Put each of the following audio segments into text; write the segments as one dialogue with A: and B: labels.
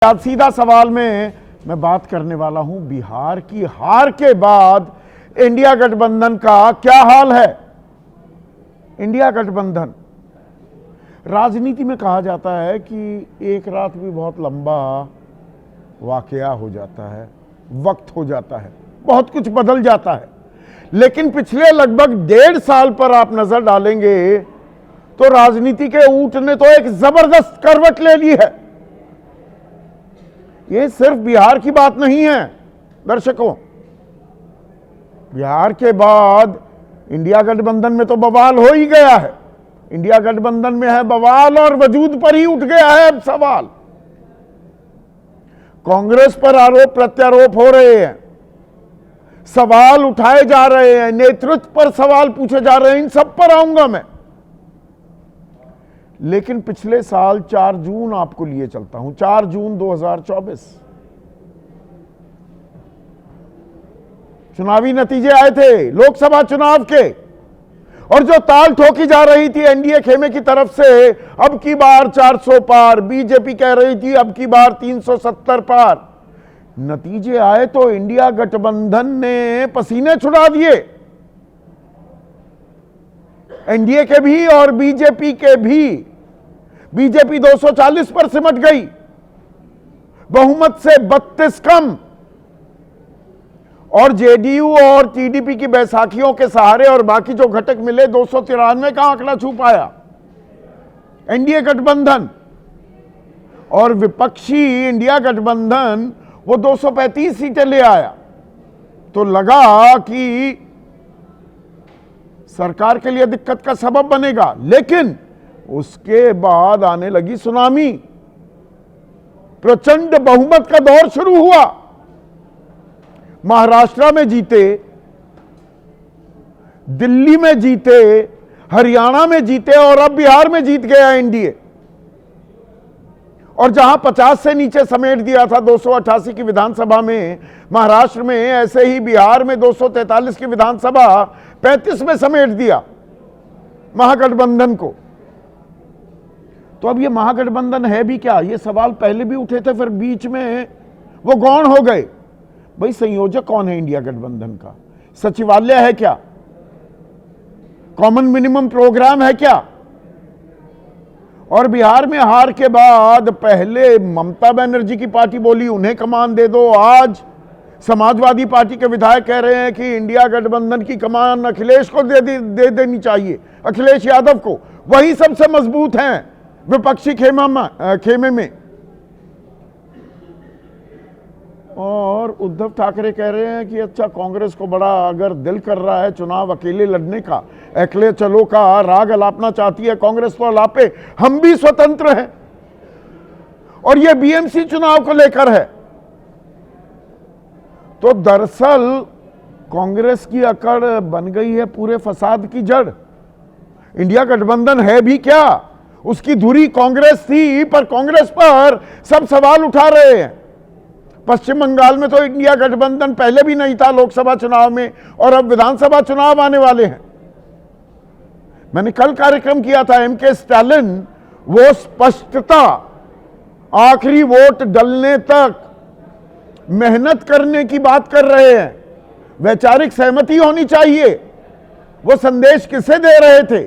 A: आज सीधा सवाल में मैं बात करने वाला हूं बिहार की हार के बाद इंडिया गठबंधन का क्या हाल है। इंडिया गठबंधन राजनीति में कहा जाता है कि एक रात भी बहुत लंबा वाकया हो जाता है, वक्त हो जाता है, बहुत कुछ बदल जाता है। लेकिन पिछले लगभग 1.5 साल पर आप नजर डालेंगे तो राजनीति के ऊंट ने तो एक जबरदस्त करवट ले ली है। ये सिर्फ बिहार की बात नहीं है दर्शकों, बिहार के बाद इंडिया गठबंधन में तो बवाल हो ही गया है। इंडिया गठबंधन में है बवाल और वजूद पर ही उठ गया है अब सवाल। कांग्रेस पर आरोप प्रत्यारोप हो रहे हैं, सवाल उठाए जा रहे हैं, नेतृत्व पर सवाल पूछे जा रहे हैं, इन सब पर आऊंगा मैं। लेकिन पिछले साल 4 जून आपको लिए चलता हूं, 4 जून 2024 चुनावी नतीजे आए थे लोकसभा चुनाव के, और जो ताल ठोकी जा रही थी एनडीए खेमे की तरफ से, अब की बार 400 पार, बीजेपी कह रही थी अब की बार 370 पार। नतीजे आए तो इंडिया गठबंधन ने पसीने छुड़ा दिए, एनडीए के भी और बीजेपी के भी। बीजेपी 240 पर सिमट गई, बहुमत से 32 कम, और जेडीयू और टीडीपी की बैसाखियों के सहारे और बाकी जो घटक मिले 293 का आंकड़ा छू पाया एनडीए गठबंधन। और विपक्षी इंडिया गठबंधन वो 235 सीटें ले आया। तो लगा कि सरकार के लिए दिक्कत का सबब बनेगा, लेकिन उसके बाद आने लगी सुनामी। प्रचंड बहुमत का दौर शुरू हुआ, महाराष्ट्र में जीते, दिल्ली में जीते, हरियाणा में जीते, और अब बिहार में जीत गया एनडीए। और जहां 50 से नीचे समेट दिया था 288 की विधानसभा में महाराष्ट्र में, ऐसे ही बिहार में 243 की विधानसभा 35 में समेट दिया महागठबंधन को। तो अब ये महागठबंधन है भी क्या, ये सवाल पहले भी उठे थे, फिर बीच में वो गौण हो गए। भाई संयोजक कौन है इंडिया गठबंधन का? सचिवालय है क्या? कॉमन मिनिमम प्रोग्राम है क्या? और बिहार में हार के बाद पहले ममता बनर्जी की पार्टी बोली उन्हें कमान दे दो, आज समाजवादी पार्टी के विधायक कह रहे हैं कि इंडिया गठबंधन की कमान अखिलेश को दे देनी चाहिए, अखिलेश यादव को। वही सबसे मजबूत हैं विपक्षी खेमे में। और उद्धव ठाकरे कह रहे हैं कि अच्छा, कांग्रेस को बड़ा अगर दिल कर रहा है चुनाव अकेले लड़ने का, अकेले चलो का राग अलापना चाहती है कांग्रेस, तो अलापे, हम भी स्वतंत्र हैं। और यह बीएमसी चुनाव को लेकर है। तो दरअसल कांग्रेस की अकड़ बन गई है पूरे फसाद की जड़। इंडिया गठबंधन है भी क्या, उसकी धुरी कांग्रेस थी, पर कांग्रेस पर सब सवाल उठा रहे हैं। पश्चिम बंगाल में तो इंडिया गठबंधन पहले भी नहीं था लोकसभा चुनाव में, और अब विधानसभा चुनाव आने वाले हैं। मैंने कल कार्यक्रम किया था, एमके स्टालिन वो स्पष्टता, आखिरी वोट डलने तक मेहनत करने की बात कर रहे हैं। वैचारिक सहमति होनी चाहिए। वो संदेश किसे दे रहे थे?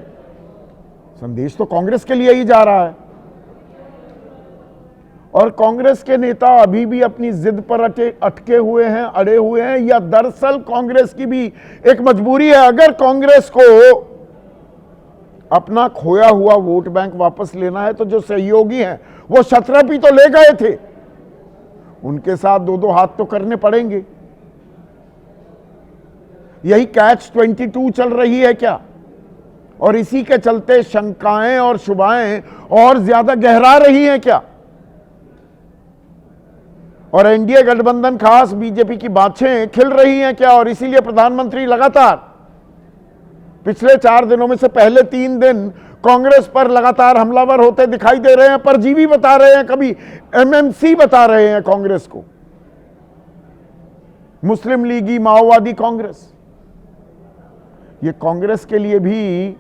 A: संदेश तो कांग्रेस के लिए ही जा रहा है। और कांग्रेस के नेता अभी भी अपनी जिद पर अटके हुए हैं, अड़े हुए हैं, या दरअसल कांग्रेस की भी एक मजबूरी है। अगर कांग्रेस को अपना खोया हुआ वोट बैंक वापस लेना है तो जो सहयोगी हैं वो शतरपी तो ले गए थे, उनके साथ 2-2 हाथ तो करने पड़ेंगे। यही कैच 22 चल रही है क्या? और इसी के चलते शंकाएं और शुभाएं और ज्यादा गहरा रही हैं क्या? और एनडीए गठबंधन खास बीजेपी की बाछें खिल रही हैं क्या? और इसीलिए प्रधानमंत्री लगातार पिछले 4 दिनों में से पहले 3 दिन कांग्रेस पर लगातार हमलावर होते दिखाई दे रहे हैं, परजीवी बता रहे हैं, कभी एमएमसी बता रहे हैं कांग्रेस को, मुस्लिम लीगी, माओवादी कांग्रेस। ये कांग्रेस के लिए भी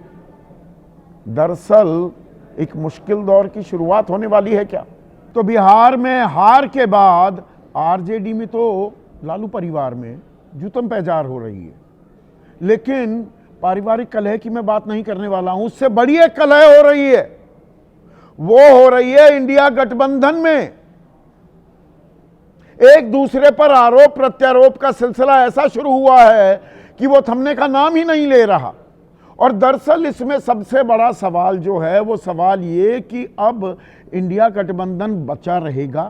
A: दरअसल एक मुश्किल दौर की शुरुआत होने वाली है क्या? तो बिहार में हार के बाद आरजेडी में तो लालू परिवार में जूतम पैजार हो रही है। लेकिन पारिवारिक कलह की मैं बात नहीं करने वाला हूं, उससे बड़ी एक कलह हो रही है, वो हो रही है इंडिया गठबंधन में। एक दूसरे पर आरोप प्रत्यारोप का सिलसिला ऐसा शुरू हुआ है कि वो थमने का नाम ही नहीं ले रहा। और दरअसल इसमें सबसे बड़ा सवाल जो है वो सवाल ये कि अब इंडिया गठबंधन बचा रहेगा,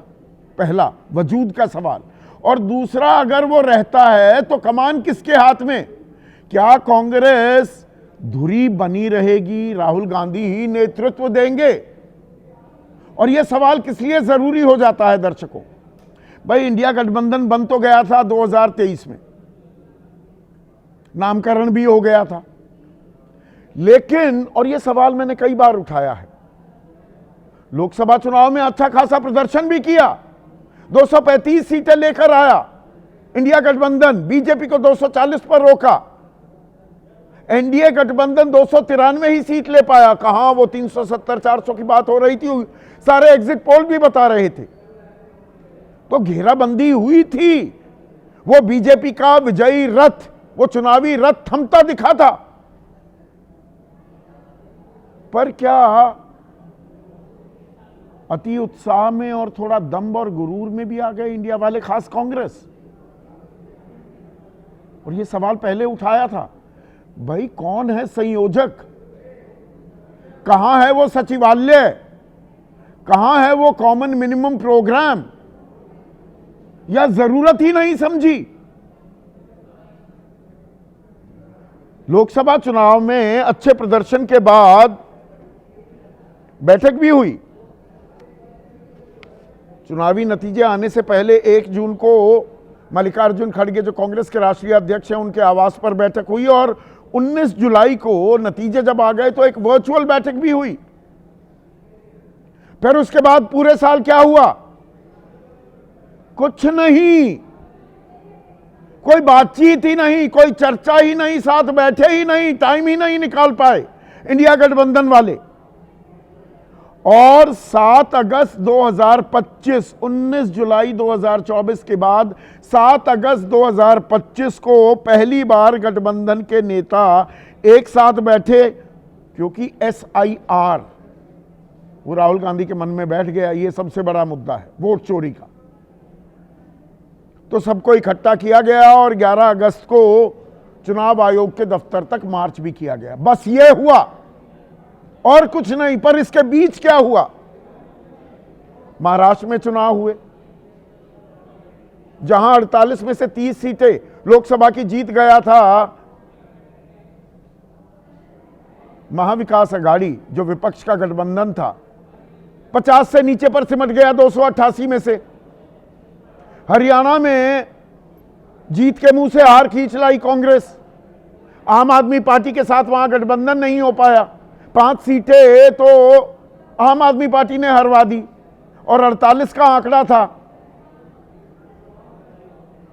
A: पहला वजूद का सवाल, और दूसरा अगर वो रहता है तो कमान किसके हाथ में? क्या कांग्रेस धुरी बनी रहेगी, राहुल गांधी ही नेतृत्व देंगे? और यह सवाल किस लिए जरूरी हो जाता है दर्शकों? भाई इंडिया गठबंधन बन तो गया था 2023 में, नामकरण भी हो गया था, लेकिन और यह सवाल मैंने कई बार उठाया है, लोकसभा चुनाव में अच्छा खासा प्रदर्शन भी किया, 235 सीटें लेकर आया इंडिया गठबंधन, बीजेपी को 240 पर रोका। एनडीए गठबंधन 293 ही सीट ले पाया, कहां वो 370 400 की बात हो रही थी, सारे एग्जिट पोल भी बता रहे थे। तो घेराबंदी हुई थी, वो बीजेपी का विजयी रथ, वो चुनावी रथ थमता दिखा था। पर क्या अति उत्साह में और थोड़ा दम्भ और गुरूर में भी आ गए इंडिया वाले, खास कांग्रेस? और ये सवाल पहले उठाया था, भाई कौन है संयोजक, कहां है वो सचिवालय, कहां है वो कॉमन मिनिमम प्रोग्राम, या जरूरत ही नहीं समझी? लोकसभा चुनाव में अच्छे प्रदर्शन के बाद बैठक भी हुई। चुनावी नतीजे आने से पहले 1 जून को मल्लिकार्जुन खड़गे जो कांग्रेस के राष्ट्रीय अध्यक्ष हैं उनके आवास पर बैठक हुई, और 19 जुलाई को नतीजे जब आ गए तो एक वर्चुअल बैठक भी हुई। फिर उसके बाद पूरे साल क्या हुआ? कुछ नहीं, कोई बातचीत ही नहीं, कोई चर्चा ही नहीं, साथ बैठे ही नहीं, टाइम ही नहीं निकाल पाए इंडिया गठबंधन वाले। और 7 अगस्त 2025, 19 जुलाई 2024 के बाद 7 अगस्त 2025 को पहली बार गठबंधन के नेता एक साथ बैठे, क्योंकि SIR वो राहुल गांधी के मन में बैठ गया, ये सबसे बड़ा मुद्दा है वोट चोरी का। तो सबको इकट्ठा किया गया और 11 अगस्त को चुनाव आयोग के दफ्तर तक मार्च भी किया गया। बस ये हुआ और कुछ नहीं। पर इसके बीच क्या हुआ? महाराष्ट्र में चुनाव हुए, जहां 48 में से 30 सीटें लोकसभा की जीत गया था महाविकास अघाड़ी, जो विपक्ष का गठबंधन था, 50 से नीचे पर सिमट गया 288 में से। हरियाणा में जीत के मुंह से हार खींच लाई कांग्रेस, आम आदमी पार्टी के साथ वहां गठबंधन नहीं हो पाया, 5 सीटें तो आम आदमी पार्टी ने हरवा दी, और 48 का आंकड़ा था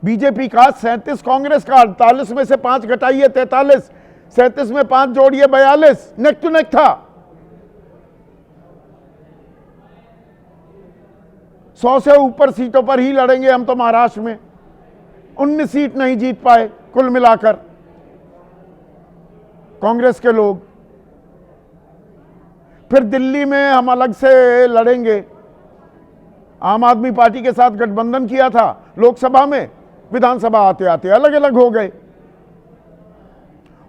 A: बीजेपी का, 37 कांग्रेस का। 48 में से 5 घटाइए 43, 37 में 5 जोड़िए 42, नेक टू नेक था। 100 से ऊपर सीटों पर ही लड़ेंगे हम तो महाराष्ट्र में। 19 सीट नहीं जीत पाए कुल मिलाकर कांग्रेस के लोग। फिर दिल्ली में हम अलग से लड़ेंगे, आम आदमी पार्टी के साथ गठबंधन किया था लोकसभा में, विधानसभा आते आते अलग अलग हो गए।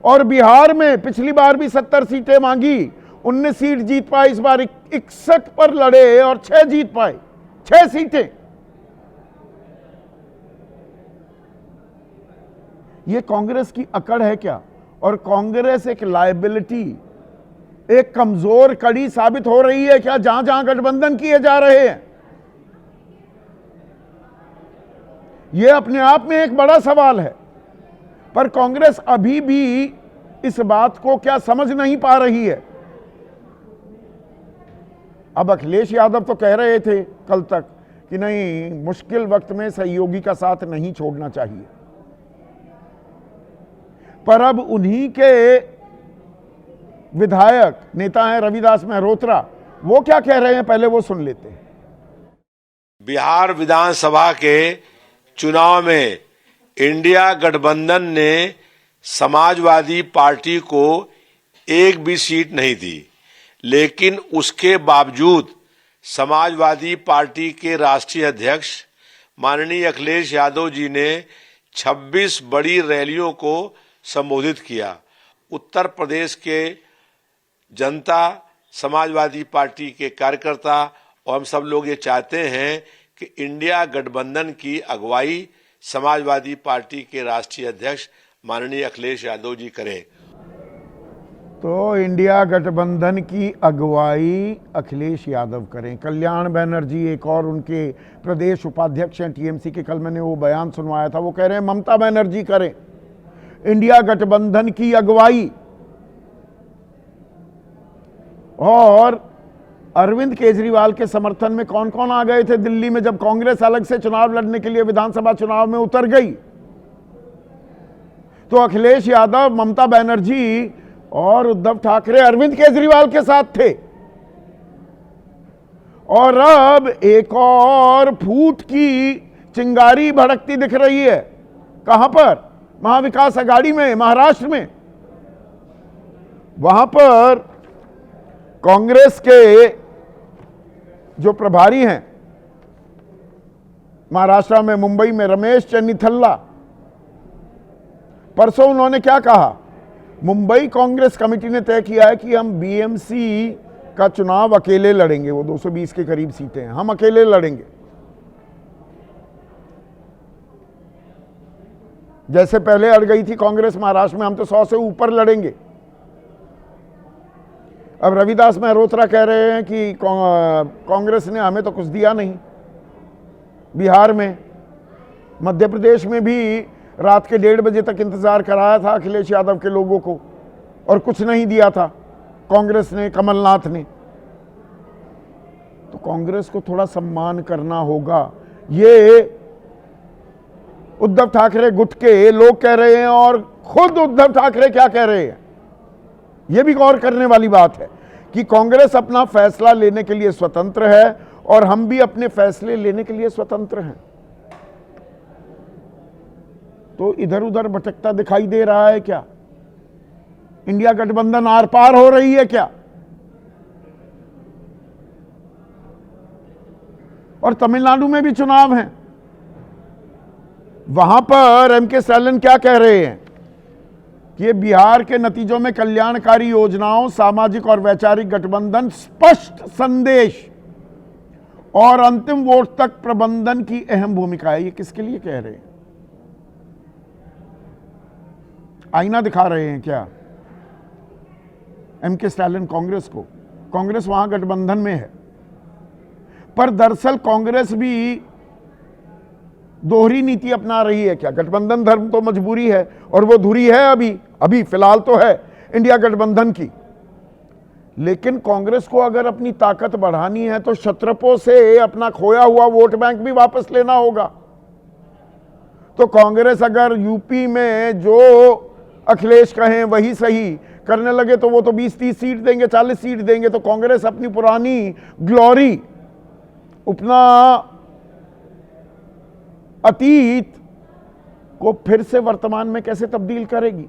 A: और बिहार में पिछली बार भी 70 सीटें मांगी, 19 सीट जीत पाए, इस बार 61 पर लड़े और 6 जीत पाए, 6 सीटें। यह कांग्रेस की अकड़ है क्या? और कांग्रेस एक लायबिलिटी, एक कमजोर कड़ी साबित हो रही है क्या जहां जहां गठबंधन किए जा रहे हैं? यह अपने आप में एक बड़ा सवाल है। पर कांग्रेस अभी भी इस बात को क्या समझ नहीं पा रही है। अब अखिलेश यादव तो कह रहे थे कल तक कि नहीं, मुश्किल वक्त में सहयोगी का साथ नहीं छोड़ना चाहिए। पर अब उन्हीं के विधायक नेता हैं रविदास मेहरोत्रा, वो क्या कह रहे हैं पहले वो सुन लेते हैं।
B: बिहार विधानसभा के चुनाव में इंडिया गठबंधन ने समाजवादी पार्टी को एक भी सीट नहीं दी, लेकिन उसके बावजूद समाजवादी पार्टी के राष्ट्रीय अध्यक्ष माननीय अखिलेश यादव जी ने 26 बड़ी रैलियों को संबोधित किया। उत्तर प्रदेश के जनता, समाजवादी पार्टी के कार्यकर्ता और हम सब लोग ये चाहते हैं कि इंडिया गठबंधन की अगुवाई समाजवादी पार्टी के राष्ट्रीय अध्यक्ष माननीय अखिलेश यादव जी करें।
A: तो इंडिया गठबंधन की अगुवाई अखिलेश यादव करें। कल्याण बनर्जी एक और उनके प्रदेश उपाध्यक्ष हैं टीएमसी के, कल मैंने वो बयान सुनवाया था, वो कह रहे हैं ममता बनर्जी करें इंडिया गठबंधन की अगुवाई। और अरविंद केजरीवाल के समर्थन में कौन कौन आ गए थे दिल्ली में जब कांग्रेस अलग से चुनाव लड़ने के लिए विधानसभा चुनाव में उतर गई? तो अखिलेश यादव, ममता बनर्जी और उद्धव ठाकरे अरविंद केजरीवाल के साथ थे। और अब एक और फूट की चिंगारी भड़कती दिख रही है। कहां पर? महाविकास आघाड़ी में, महाराष्ट्र में। वहां पर कांग्रेस के जो प्रभारी हैं महाराष्ट्र में, मुंबई में, रमेश चन्नीथल्ला, परसों उन्होंने क्या कहा? मुंबई कांग्रेस कमेटी ने तय किया है कि हम बीएमसी का चुनाव अकेले लड़ेंगे। वो 220 के करीब सीटें हैं, हम अकेले लड़ेंगे। जैसे पहले अड़ गई थी कांग्रेस महाराष्ट्र में, हम तो 100 से ऊपर लड़ेंगे। अब रविदास मेहरोत्रा कह रहे हैं कि कांग्रेस ने हमें तो कुछ दिया नहीं। बिहार में, मध्य प्रदेश में भी रात के 1:30 बजे तक इंतजार कराया था अखिलेश यादव के लोगों को और कुछ नहीं दिया था कांग्रेस ने, कमलनाथ ने। तो कांग्रेस को थोड़ा सम्मान करना होगा। ये उद्धव ठाकरे गुट के लोग कह रहे हैं और खुद उद्धव ठाकरे क्या कह रहे हैं, यह भी गौर करने वाली बात है कि कांग्रेस अपना फैसला लेने के लिए स्वतंत्र है और हम भी अपने फैसले लेने के लिए स्वतंत्र हैं। तो इधर उधर भटकता दिखाई दे रहा है क्या? इंडिया गठबंधन आर पार हो रही है क्या? और तमिलनाडु में भी चुनाव हैं। वहां पर एमके स्टालिन क्या कह रहे हैं कि बिहार के नतीजों में कल्याणकारी योजनाओं, सामाजिक और वैचारिक गठबंधन, स्पष्ट संदेश और अंतिम वोट तक प्रबंधन की अहम भूमिका है। ये किसके लिए कह रहे हैं? आईना दिखा रहे हैं क्या एमके स्टालिन कांग्रेस को? कांग्रेस वहां गठबंधन में है, पर दरअसल कांग्रेस भी दोहरी नीति अपना रही है क्या? गठबंधन धर्म तो मजबूरी है और वो धुरी है अभी फिलहाल तो है इंडिया गठबंधन की। लेकिन कांग्रेस को अगर अपनी ताकत बढ़ानी है तो क्षत्रपों से अपना खोया हुआ वोट बैंक भी वापस लेना होगा। तो कांग्रेस अगर यूपी में जो अखिलेश कहें वही सही करने लगे तो वो तो 20-30 सीट देंगे, 40 सीट देंगे। तो कांग्रेस अपनी पुरानी ग्लोरी, अपना अतीत को फिर से वर्तमान में कैसे तब्दील करेगी?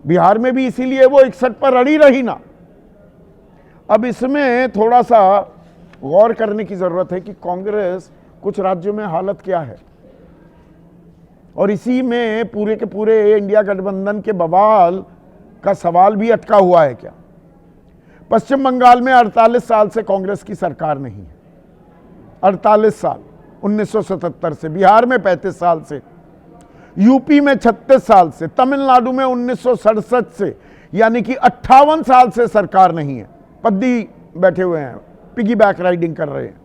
A: बिहार में भी इसीलिए वो 61 पर अड़ी रही ना। अब इसमें थोड़ा सा गौर करने की जरूरत है कि कांग्रेस कुछ राज्यों में हालत क्या है और इसी में पूरे के पूरे इंडिया गठबंधन के बवाल का सवाल भी अटका हुआ है क्या? पश्चिम बंगाल में 48 साल से कांग्रेस की सरकार नहीं है, 48 साल, 1977 से। बिहार में 35 साल से, यूपी में 36 साल से, तमिलनाडु में 1967 से, यानी कि 58 साल से सरकार नहीं है। पद्दी बैठे हुए हैं, पिगी बैक राइडिंग कर रहे हैं।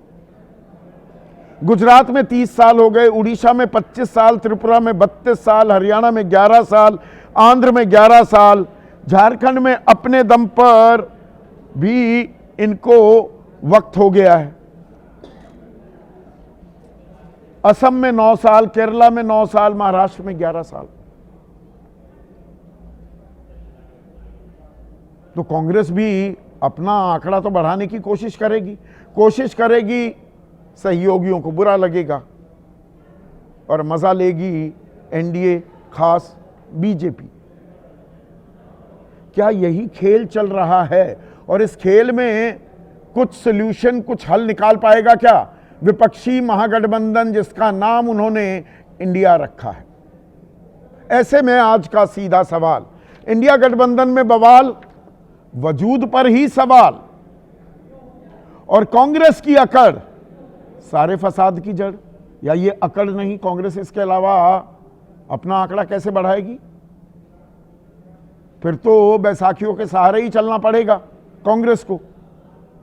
A: गुजरात में 30 साल हो गए, उड़ीसा में 25 साल, त्रिपुरा में 32 साल, हरियाणा में 11 साल, आंध्र में 11 साल, झारखंड में अपने दम पर भी इनको वक्त हो गया है। असम में 9 साल, केरला में 9 साल, महाराष्ट्र में 11 साल। तो कांग्रेस भी अपना आंकड़ा तो बढ़ाने की कोशिश करेगी सहयोगियों को बुरा लगेगा और मजा लेगी एनडीए, खास बीजेपी। क्या यही खेल चल रहा है और इस खेल में कुछ सॉल्यूशन, कुछ हल निकाल पाएगा क्या विपक्षी महागठबंधन जिसका नाम उन्होंने इंडिया रखा है? ऐसे में आज का सीधा सवाल, इंडिया गठबंधन में बवाल, वजूद पर ही सवाल, और कांग्रेस की अकड़ सारे फसाद की जड़, या ये अकड़ नहीं, कांग्रेस इसके अलावा अपना आंकड़ा कैसे बढ़ाएगी? फिर तो बैसाखियों के सहारे ही चलना पड़ेगा कांग्रेस को।